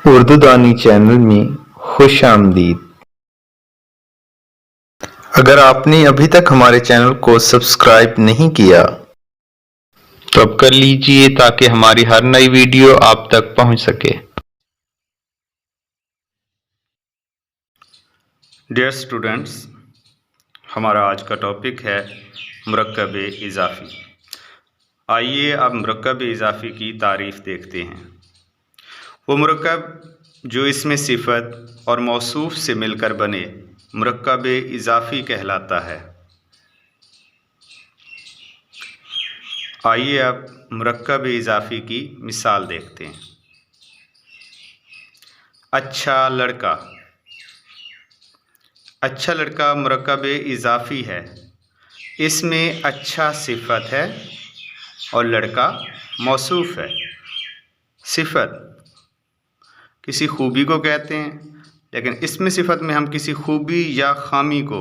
उर्दू दानी चैनल में खुश आमदीद। अगर आपने अभी तक हमारे चैनल को सब्सक्राइब नहीं किया तो अब कर लीजिए ताकि हमारी हर नई वीडियो आप तक पहुंच सके। डियर स्टूडेंट्स, हमारा आज का टॉपिक है मुरक्कब इज़ाफ़ी। आइए अब मुरक्कब इज़ाफ़ी की तारीफ़ देखते हैं। वो मुरक्कब जो इसमें सिफ़त और मौसूफ़ से मिलकर बने मुरक्कब इज़ाफ़ी कहलाता है। आइए अब मुरक्कब इज़ाफ़ी की मिसाल देखते हैं। अच्छा लड़का। अच्छा लड़का मुरक्कब इज़ाफ़ी है। इसमें अच्छा सिफ़त है और लड़का मौसूफ़ है। सिफ़त किसी खूबी को कहते हैं, लेकिन इसमें सिफ़त में हम किसी खूबी या ख़ामी को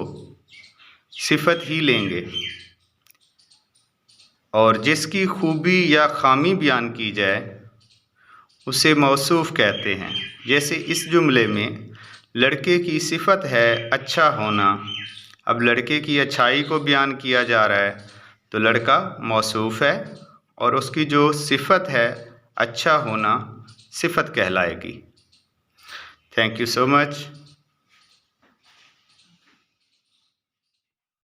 सिफ़त ही लेंगे और जिसकी खूबी या ख़ामी बयान की जाए उसे मौसूफ़ कहते हैं। जैसे इस जुमले में लड़के की सिफ़त है अच्छा होना। अब लड़के की अच्छाई को बयान किया जा रहा है तो लड़का मौसूफ़ है और उसकी जो सिफ़त है अच्छा होना सिफ़त कहलाएगी। Thank you so much.